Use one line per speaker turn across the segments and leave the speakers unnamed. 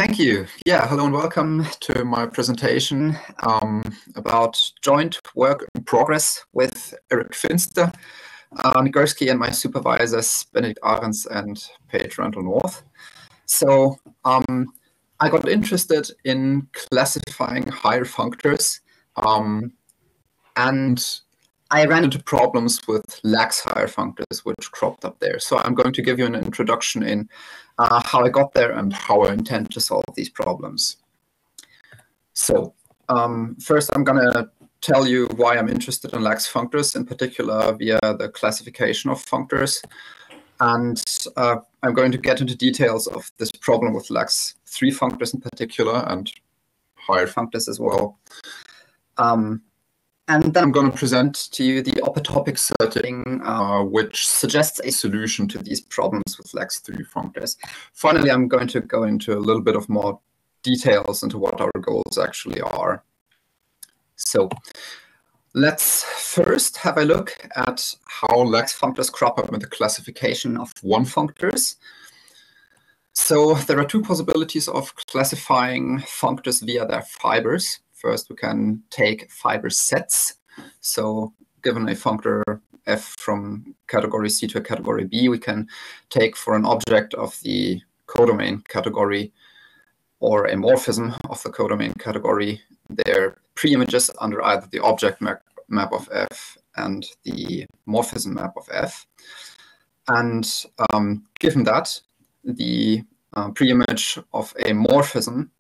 Thank you. Yeah, hello and welcome to my presentation about joint work in progress with Eric Finster, Nagurski, and my supervisors, Benedict Ahrens and Paige Randall North. So I got interested in classifying higher functors, and I ran into problems with lax higher functors, which cropped up there. So I'm going to give you an introduction in how I got there and how I intend to solve these problems. So first, I'm going to tell you why I'm interested in lax functors, in particular via the classification of functors. And I'm going to get into details of this problem with lax functors in particular and higher functors as well. And then I'm going to present to you the Opetopic setting, which suggests a solution to these problems with lax functors. Finally, I'm going to go into a little bit of more details into what our goals actually are. So let's first have a look at how lax functors crop up in the classification of one-functors. So there are two possibilities of classifying functors via their fibers. First, we can take fiber sets. So given a functor f from category C to a category B, we can take for an object of the codomain category or a morphism of the codomain category their preimages under either the object map of f and the morphism map of f. And given that, the preimage of a morphism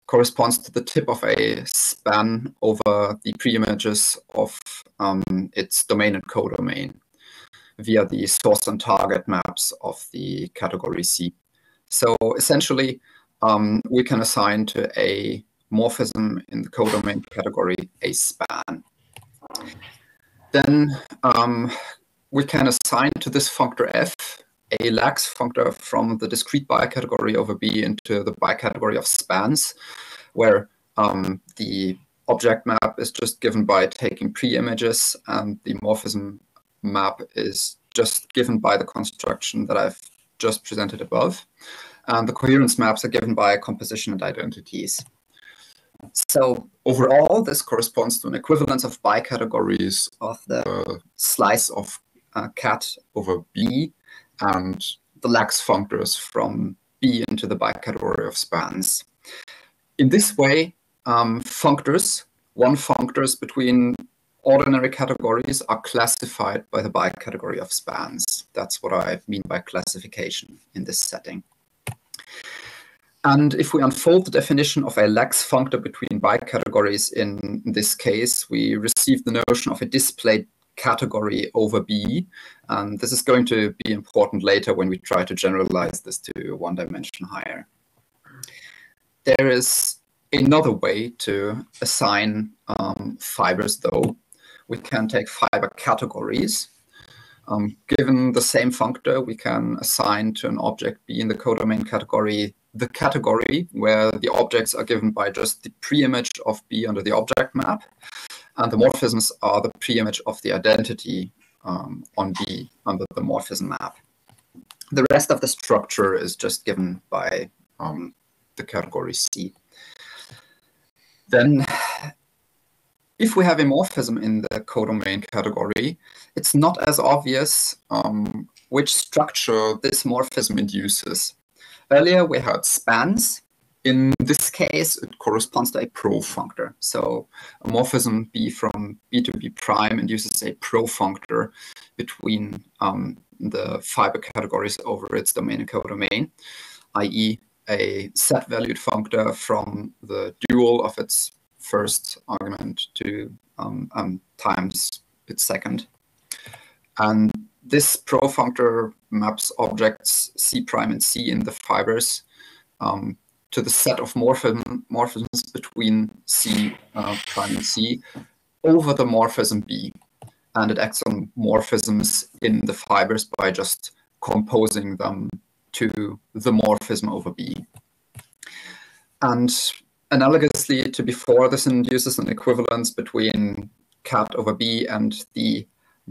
corresponds to the tip of a span over the preimages of its domain and codomain via the source and target maps of the category C. So essentially, we can assign to a morphism in the codomain category a span. Then we can assign to this functor f a lax functor from the discrete bicategory over B into the bicategory of spans, where the object map is just given by taking preimages, and the morphism map is just given by the construction that I've just presented above. And the coherence maps are given by composition and identities. So overall, this corresponds to an equivalence of bicategories of the slice of cat over B and the lax functors from B into the bicategory of spans. In this way, one-functors between ordinary categories are classified by the bicategory of spans. That's what I mean by classification in this setting. And if we unfold the definition of a lax functor between bicategories in this case, we receive the notion of a displayed category over B, and this is going to be important later when we try to generalize this to one dimension higher. There is another way to assign fibers, though. We can take fiber categories. Given the same functor, we can assign to an object B in the codomain category the category where the objects are given by just the preimage of B under the object map, and the morphisms are the preimage of the identity on B under the morphism map. The rest of the structure is just given by the category C. Then, if we have a morphism in the codomain category, it's not as obvious which structure this morphism induces. Earlier, we had spans. In this case, it corresponds to a profunctor. So a morphism B from B to B prime induces a profunctor between the fiber categories over its domain and codomain, i.e. a set-valued functor from the dual of its first argument to times its second. And this profunctor maps objects C prime and C in the fibers to the set of morphisms between C prime and C over the morphism B. And it acts on morphisms in the fibers by just composing them to the morphism over B. And analogously to before, this induces an equivalence between cat over B and the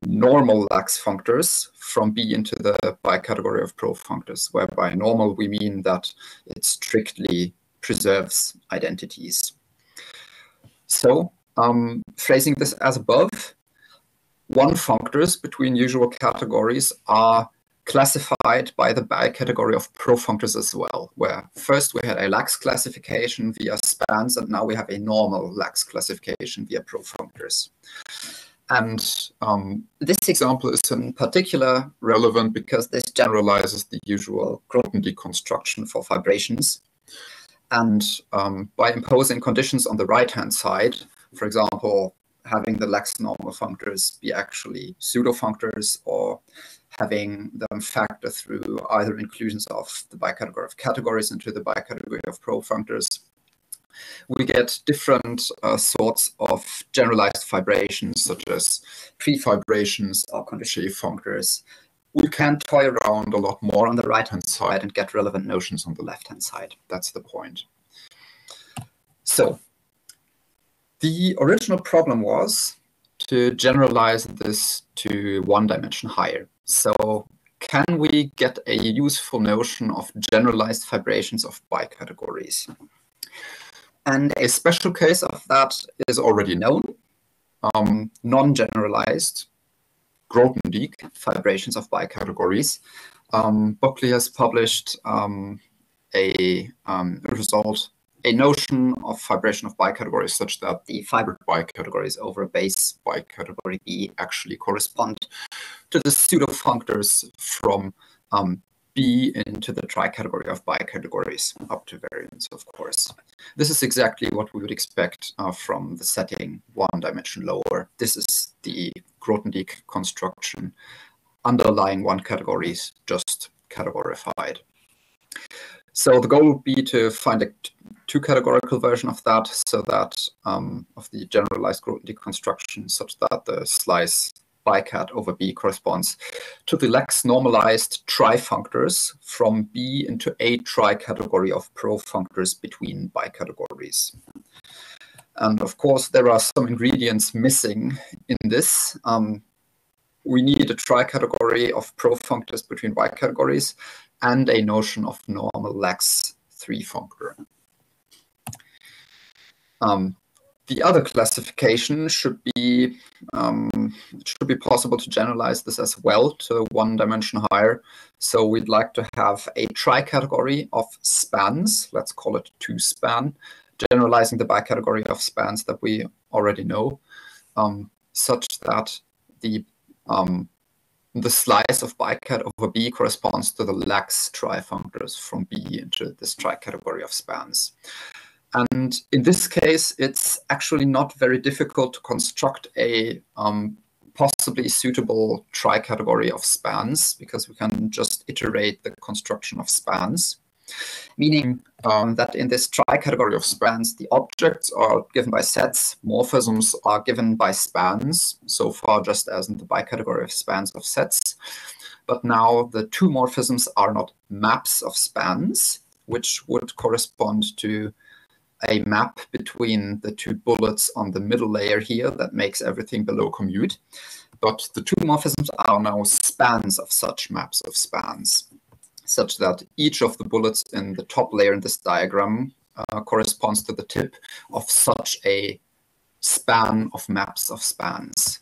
normal Lax functors from B into the bicategory of Prof functors, where by normal we mean that it strictly preserves identities. So, phrasing this as above, one functors between usual categories are classified by the bicategory of Prof functors as well, where first we had a Lax classification via spans, and now we have a normal Lax classification via Prof functors. And this example is in particular relevant because this generalizes the usual Grothendieck construction for fibrations. And by imposing conditions on the right-hand side, for example, having the Lax normal functors be actually pseudo-functors, or having them factor through either inclusions of the bicategory of categories into the bicategory of Prof functors, we get different sorts of generalized fibrations, such as prefibrations or conditional functors. We can toy around a lot more on the right-hand side and get relevant notions on the left-hand side. That's the point. So the original problem was to generalize this to one dimension higher. So can we get a useful notion of generalized fibrations of bicategories? And a special case of that is already known, non-generalized Grothendieck fibrations of bicategories. Buckley has published a notion of fibration of bicategories such that the fibered bicategories over a base bicategory B actually correspond to the pseudo-functors from B into the tricategory of bicategories, up to variance, of course. This is exactly what we would expect from the setting one dimension lower. This is the Grothendieck construction underlying one category is just categorified. So the goal would be to find a two-categorical version of that, so that of the generalized Grothendieck construction, such that the slice bicat over B corresponds to the Lax normalized trifunctors from B into a tricategory of Prof functors between bicategories. And of course, there are some ingredients missing in this. We need a tricategory of Prof functors between bicategories and a notion of normal Lax three-functor. The other classification should be possible to generalize this as well to one dimension higher. So we'd like to have a tricategory of spans, let's call it 2-span, generalizing the bicategory of spans that we already know, such that the slice of bicat over B corresponds to the Lax trifunctors from B into this tricategory of spans. And in this case, it's actually not very difficult to construct a possibly suitable tricategory of spans, because we can just iterate the construction of spans, meaning that in this tricategory of spans, the objects are given by sets, morphisms are given by spans, so far just as in the bicategory of spans of sets. But now the two morphisms are not maps of spans, which would correspond to a map between the two bullets on the middle layer here that makes everything below commute. But the two morphisms are now spans of such maps of spans, such that each of the bullets in the top layer in this diagram corresponds to the tip of such a span of maps of spans.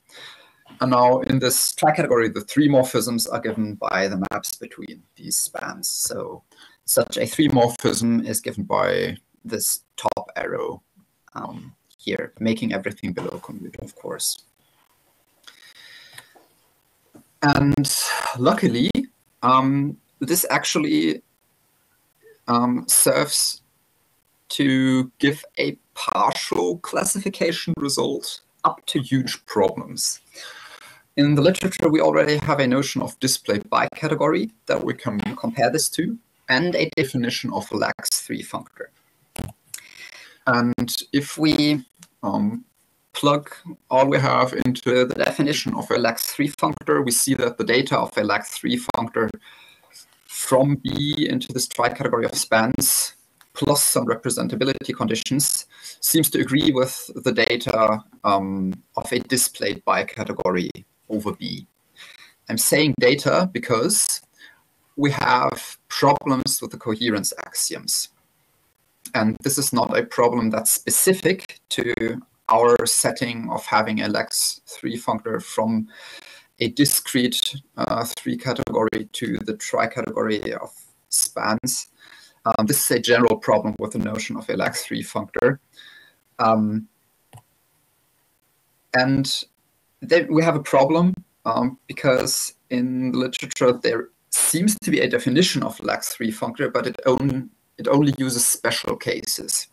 And now in this tricategory, the three morphisms are given by the maps between these spans. So such a three morphism is given by this top arrow here, making everything below commute, of course. And luckily, this actually serves to give a partial classification result up to huge problems. In the literature, we already have a notion of displayed bicategory that we can compare this to, and a definition of a Lax three-functor. And if we plug all we have into the definition of a Lax three-functor, we see that the data of a Lax three-functor from B into this tricategory of spans, plus some representability conditions, seems to agree with the data of a displayed bicategory over B. I'm saying data because we have problems with the coherence axioms. And this is not a problem that's specific to our setting of having a Lax functor from a discrete three-category to the tricategory of spans. This is a general problem with the notion of a Lax functor. And then we have a problem because in the literature there seems to be a definition of Lax functor, but it only uses special cases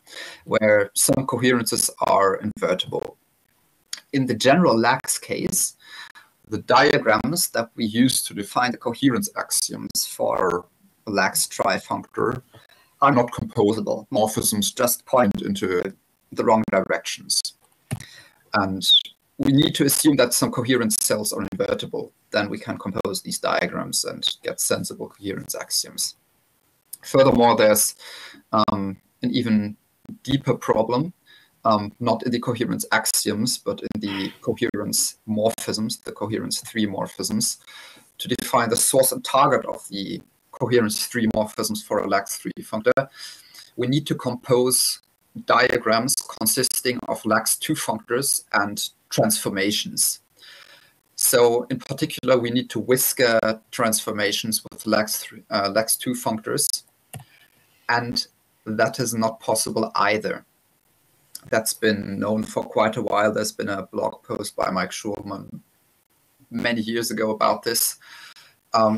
where some coherences are invertible. In the general Lax case, the diagrams that we use to define the coherence axioms for a Lax trifunctor are not composable. Morphisms just point into the wrong directions. And we need to assume that some coherence cells are invertible. Then we can compose these diagrams and get sensible coherence axioms. Furthermore, there's an even deeper problem, not in the coherence axioms, but in the coherence morphisms, the coherence three morphisms, to define the source and target of the coherence three morphisms for a Lax functor. We need to compose diagrams consisting of Lax functors and transformations. So in particular, we need to whisker transformations with Lax functors, and that is not possible either. That's been known for quite a while. There's been a blog post by Mike Schulman many years ago about this.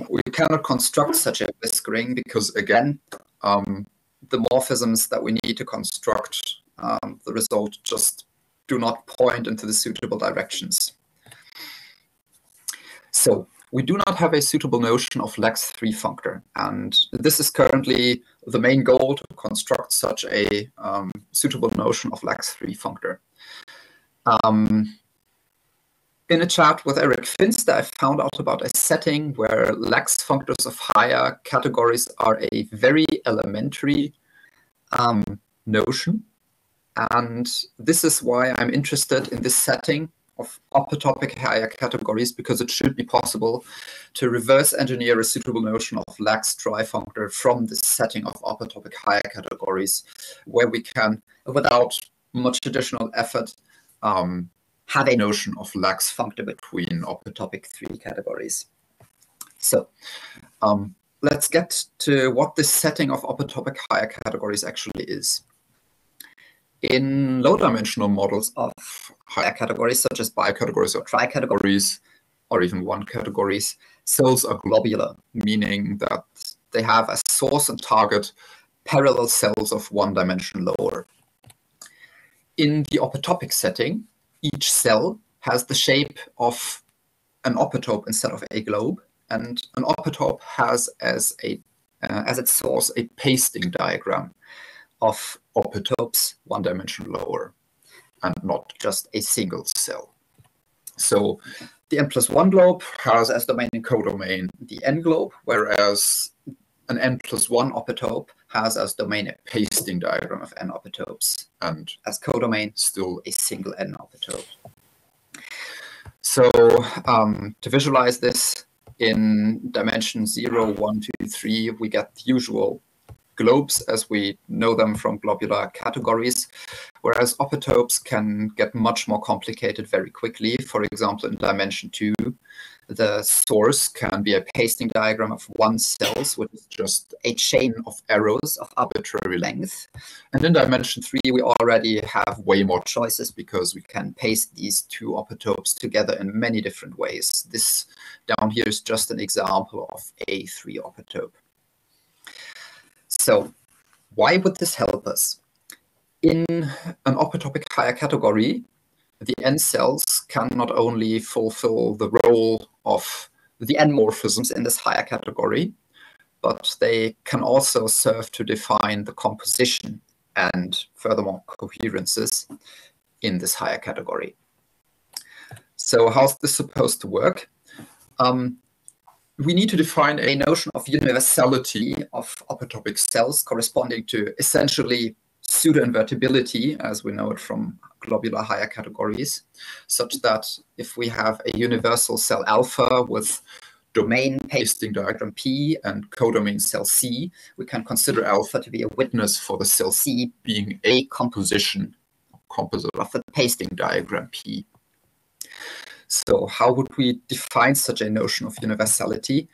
We cannot construct such a whiskering because, again, the morphisms that we need to construct, the result just do not point into the suitable directions. So we do not have a suitable notion of Lax functor, and this is currently the main goal, to construct such a suitable notion of Lax functor. In a chat with Eric Finster, I found out about a setting where Lax functors of higher categories are a very elementary notion. And this is why I'm interested in this setting of opetopic higher categories, because it should be possible to reverse engineer a suitable notion of Lax trifunctor from this setting of opetopic higher categories, where we can, without much additional effort, have a notion of Lax functor between opetopic three categories. So let's get to what this setting of opetopic higher categories actually is. In low-dimensional models of higher categories, such as bicategories or tricategories, or even one categories, cells are globular, meaning that they have as source and target parallel cells of one dimension lower. In the opetopic setting, each cell has the shape of an opetope instead of a globe, and an opetope has as its source a pasting diagram of opetopes one dimension lower, and not just a single cell. So the n+1 globe has as domain and codomain the n globe, whereas an n+1 opetope has as domain a pasting diagram of n opetopes, and as codomain still a single n opetope. So to visualize this, in dimension 0, 1, 2, 3, we get the usual globes as we know them from globular categories, whereas opetopes can get much more complicated very quickly. For example, in dimension 2, the source can be a pasting diagram of one cells, which is just a chain of arrows of arbitrary length. And in dimension 3, we already have way more choices because we can paste these two opetopes together in many different ways. This down here is just an example of a 3 opetope. So why would this help us? In an opetopic higher category, the n cells can not only fulfill the role of the n morphisms in this higher category, but they can also serve to define the composition and furthermore coherences in this higher category. So how's this supposed to work? We need to define a notion of universality of opetopic cells corresponding to essentially pseudo-invertibility, as we know it from globular higher categories, such that if we have a universal cell alpha with domain pasting diagram P and codomain cell C, we can consider alpha to be a witness for the cell C being a composite of the pasting diagram P. So how would we define such a notion of universality?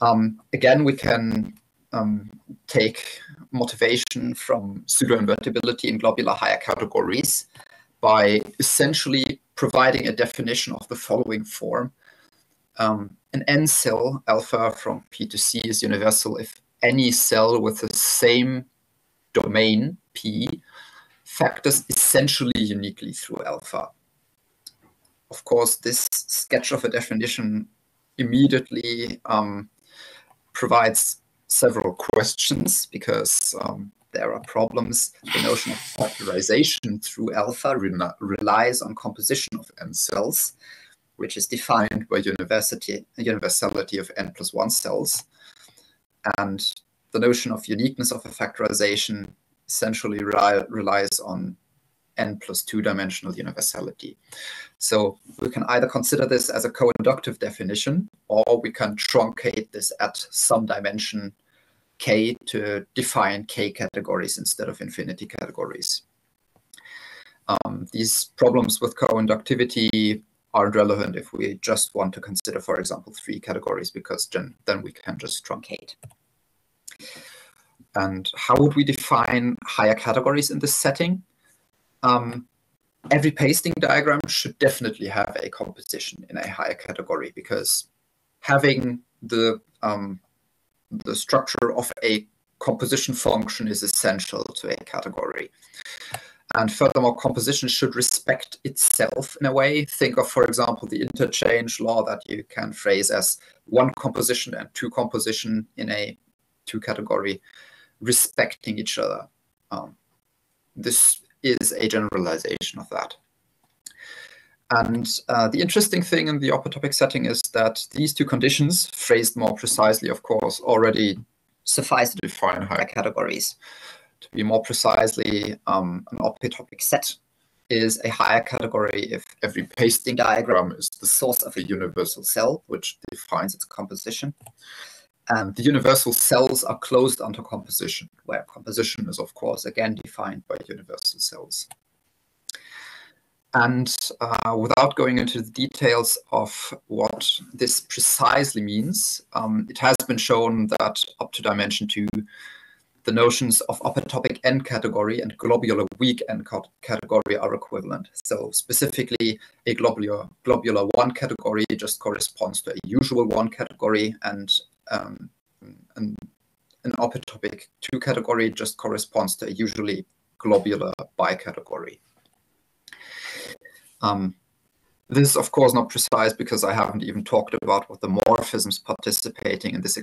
Again, we can take motivation from pseudo-invertibility in globular higher categories by essentially providing a definition of the following form. An n cell alpha from P to C is universal if any cell with the same domain P factors essentially uniquely through alpha. Of course, this sketch of a definition immediately provides several questions because there are problems. The notion of factorization through alpha relies on composition of n cells, which is defined by universality of n+1 cells. And the notion of uniqueness of a factorization essentially relies on n+2 dimensional universality. So we can either consider this as a co-inductive definition, or we can truncate this at some dimension k to define k categories instead of infinity categories. These problems with co-inductivity aren't relevant if we just want to consider, for example, 3 categories, because then we can just truncate. And how would we define higher categories in this setting? Every pasting diagram should definitely have a composition in a higher category, because having the structure of a composition function is essential to a category. And furthermore, composition should respect itself in a way. Think of, for example, the interchange law that you can phrase as 1 composition and 2 composition in a 2 category respecting each other. This is a generalization of that. And the interesting thing in the Opetopic setting is that these 2 conditions, phrased more precisely, of course, already suffice to define higher categories. To be more precisely, an Opetopic set is a higher category if every pasting diagram is the source of a universal cell, which defines its composition. And the universal cells are closed onto composition, where composition is, of course, again defined by universal cells. And without going into the details of what this precisely means, it has been shown that up to dimension 2, the notions of Opetopic n category and globular weak n category are equivalent. So specifically, a globular 1 category just corresponds to a usual 1 category, and an Opetopic 2 category just corresponds to a usually globular bicategory. This is, of course, not precise because I haven't even talked about what the morphisms participating in this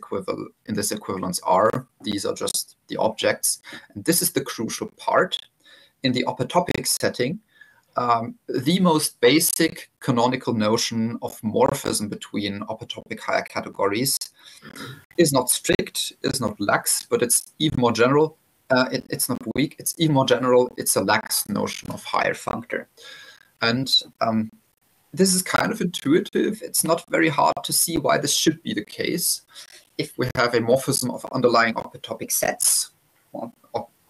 equivalence are. These are just the objects. And this is the crucial part. In the Opetopic setting, the most basic canonical notion of morphism between Opetopic higher categories is not strict, is not lax, but it's even more general. It's not weak, it's even more general. It's a lax notion of higher functor. And this is kind of intuitive. It's not very hard to see why this should be the case. If we have a morphism of underlying Opetopic sets, or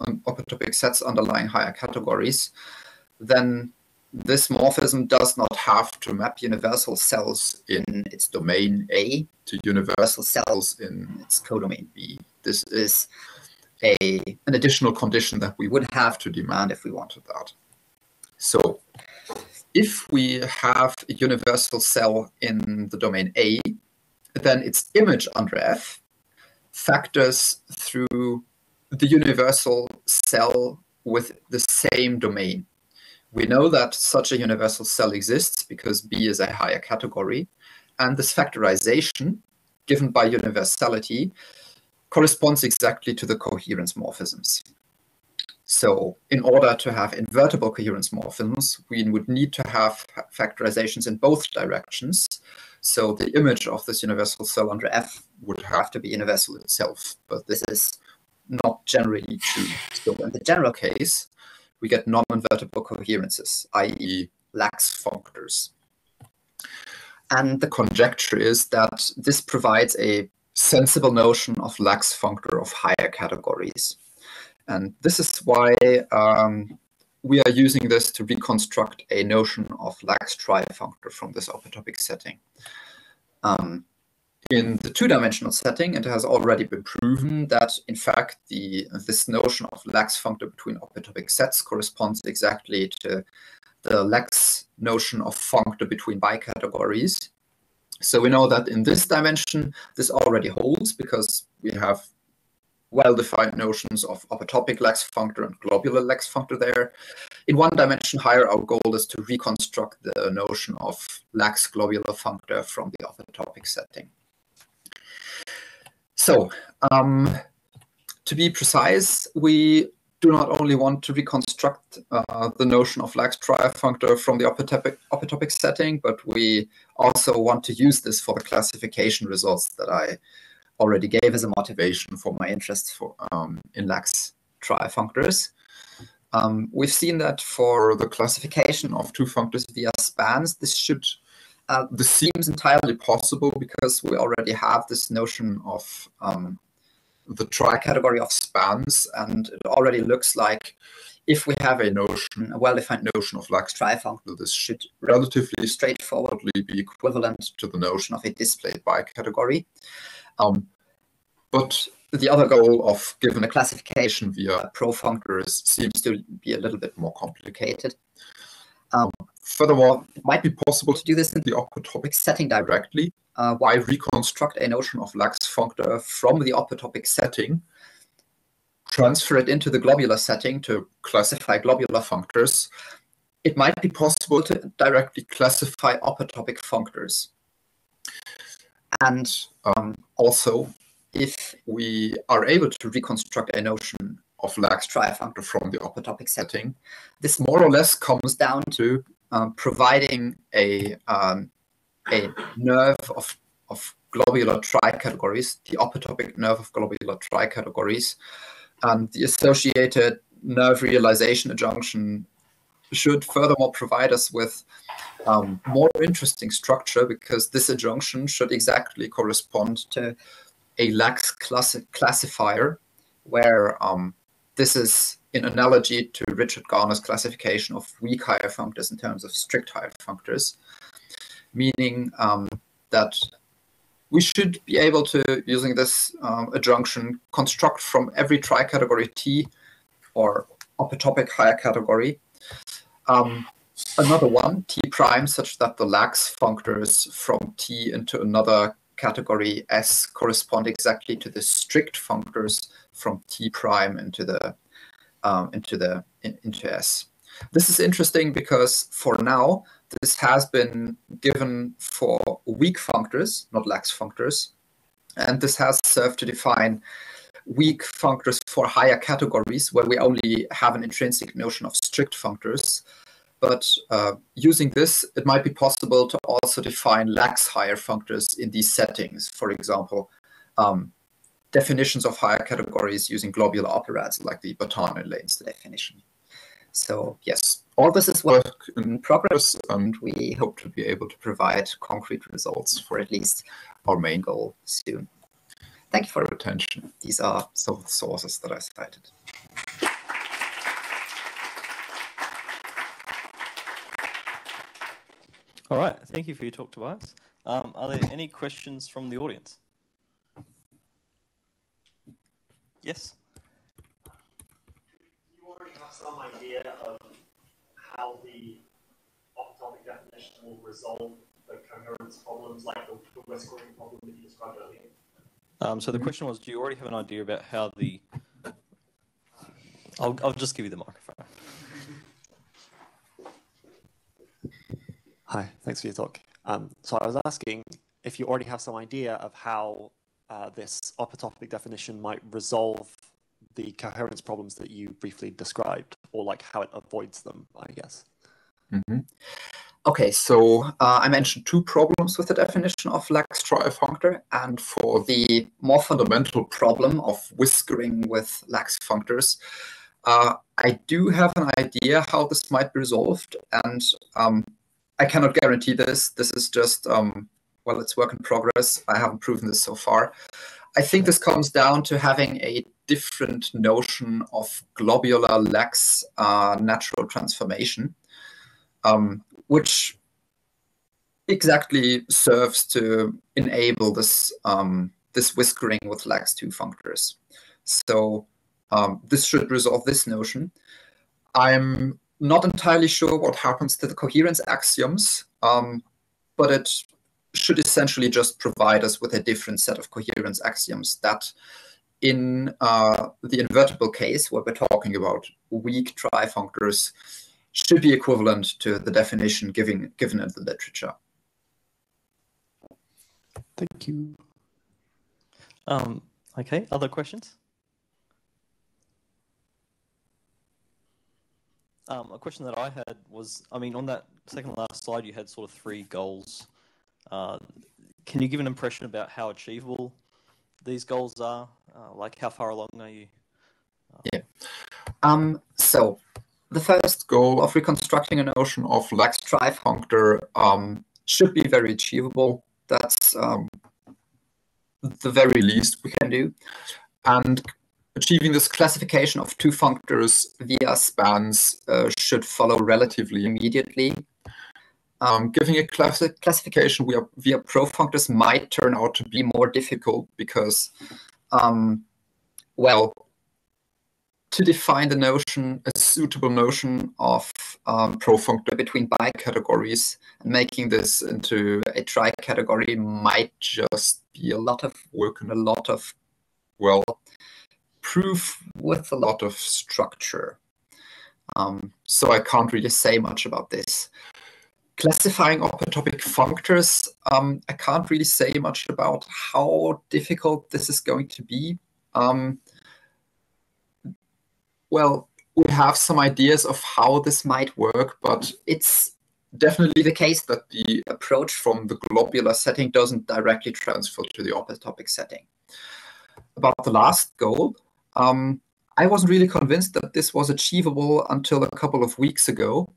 Opetopic sets underlying higher categories, then this morphism does not have to map universal cells in its domain A to universal cells in its codomain B. This is an additional condition that we would have to demand if we wanted that. So if we have a universal cell in the domain A, then its image under F factors through the universal cell with the same domain. We know that such a universal cell exists because B is a higher category, and this factorization, given by universality, corresponds exactly to the coherence morphisms. So in order to have invertible coherence morphisms, we would need to have factorizations in both directions. So the image of this universal cell under F would have to be universal itself. But this is not generally true. So in the general case, we get non-invertible coherences, i.e. Lax functors. And the conjecture is that this provides a sensible notion of Lax functor of higher categories. And this is why we are using this to reconstruct a notion of Lax trifunctor from this opetopic setting. In the two-dimensional setting, it has already been proven that, in fact, this notion of Lax functor between opetopic sets corresponds exactly to the Lax notion of functor between bicategories. So we know that in this dimension, this already holds because we have well-defined notions of opetopic Lax functor and globular Lax functor there. In one dimension higher, our goal is to reconstruct the notion of Lax globular functor from the opetopic setting. So, to be precise, we do not only want to reconstruct the notion of Lax trifunctor from the opetopic setting, but we also want to use this for the classification results that I already gave as a motivation for my interest in Lax trifunctors. We've seen that for the classification of two functors via spans, this seems entirely possible because we already have this notion of the tricategory of spans, and it already looks like if we have a well-defined notion of Lax trifunctor, this should relatively straightforwardly be equivalent to the notion of a displayed bicategory. But the other goal of given a classification via profunctors seems to be a little bit more complicated. Furthermore, it might be possible to do this in the opetopic setting directly. Why reconstruct a notion of Lax functor from the opetopic setting, transfer it into the globular setting to classify globular functors? It might be possible to directly classify opetopic functors. And also, if we are able to reconstruct a notion of Lax trifunctor from the opetopic setting, this more or less comes down to providing a nerve of globular tricategories, the opetopic nerve of globular tricategories, and the associated nerve realization adjunction should furthermore provide us with more interesting structure, because this adjunction should exactly correspond to a Lax classifier, where this is in analogy to Richard Garner's classification of weak higher functors in terms of strict higher functors, meaning that we should be able to, using this adjunction, construct from every tricategory T or opetopic higher category another one, T prime, such that the Lax functors from T into another category S correspond exactly to the strict functors from T prime into S. This is interesting because for now, this has been given for weak functors, not Lax functors, and this has served to define weak functors for higher categories where we only have an intrinsic notion of strict functors. But using this, it might be possible to also define Lax higher functors in these settings. For example, definitions of higher categories using globular operands, like the Bertanen-Lehns definition. So yes, all this is work in progress, and we hope to be able to provide concrete results for at least our main goal soon. Thank you for your attention. These are some of the sources that I cited.
All right, thank you for your talk, Tobias. Are there any questions from the audience? Yes?
You already have some idea of how the opetopic definition will resolve the coherence problems, like the whiskering problem that you described earlier?
So the question was, do you already have an idea about how the... I'll just give you the microphone.
Hi, thanks for your talk. So I was asking if you already have some idea of how this opetopic definition might resolve the coherence problems that you briefly described, or like how it avoids them, I guess.
Mm-hmm. Okay, so I mentioned two problems with the definition of Lax trifunctor, and for the more fundamental problem of whiskering with Lax functors, I do have an idea how this might be resolved, and I cannot guarantee this. This is just, well, it's work in progress. I haven't proven this so far. I think this comes down to having a different notion of globular Lax natural transformation, which exactly serves to enable this this whiskering with Lax 2 functors. So this should resolve this notion. I'm not entirely sure what happens to the coherence axioms, but it should essentially just provide us with a different set of coherence axioms that in the invertible case, where we're talking about weak trifunctors, should be equivalent to the definition given in the literature.
Thank you.
Okay, other questions? A question that I had was, I mean, on that second last slide, you had sort of 3 goals. Can you give an impression about how achievable these goals are? Like, how far along are you?
Yeah. So the first goal of reconstructing a notion of Lax trifunctor should be very achievable. That's the very least we can do. And achieving this classification of 2 functors via spans should follow relatively immediately. Giving a classification via profunctors might turn out to be more difficult because, well, to define the notion, a suitable notion of profunctor between bicategories, and making this into a tricategory might just be a lot of work and a lot of, well, proof with a lot of structure. So I can't really say much about this. Classifying opetopic functors, I can't really say much about how difficult this is going to be. Well, we have some ideas of how this might work, but it's definitely the case that the approach from the globular setting doesn't directly transfer to the opetopic setting. About the last goal, I wasn't really convinced that this was achievable until a couple of weeks ago.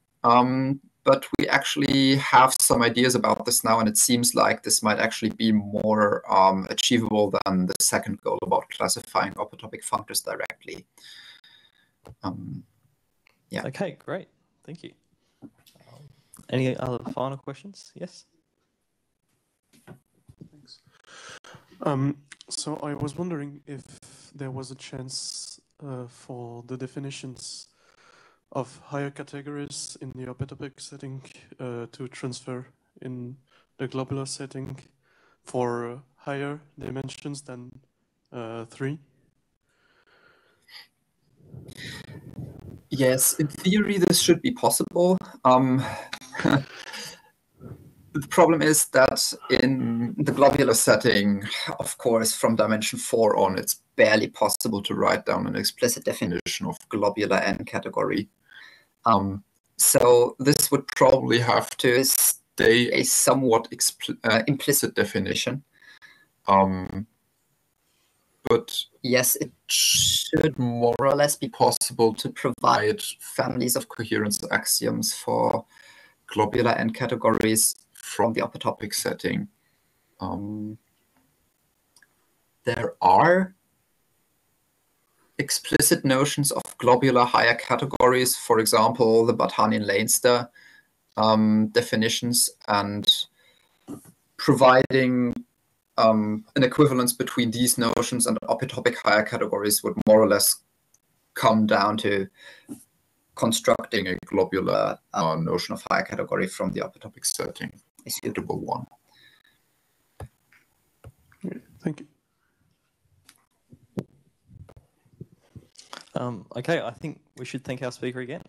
But we actually have some ideas about this now, and it seems like this might actually be more achievable than the second goal about classifying opetopic functors directly. Yeah.
Okay, great. Thank you. Any other final questions? Yes?
Thanks. So I was wondering if there was a chance for the definitions of higher categories in the opetopic setting to transfer in the globular setting for higher dimensions than 3?
Yes, in theory, this should be possible. The problem is that in the globular setting, of course, from dimension 4 on, it's barely possible to write down an explicit definition of globular n category. So this would probably have to stay a somewhat implicit definition. But yes, it should more or less be possible to provide families of coherence axioms for globular n categories from the opetopic setting. There are explicit notions of globular higher categories, for example, the Bartanian-Leinster definitions, and providing an equivalence between these notions and opetopic higher categories would more or less come down to constructing a globular notion of higher category from the opetopic setting, a suitable one.
Thank you.
Okay, I think we should thank our speaker again.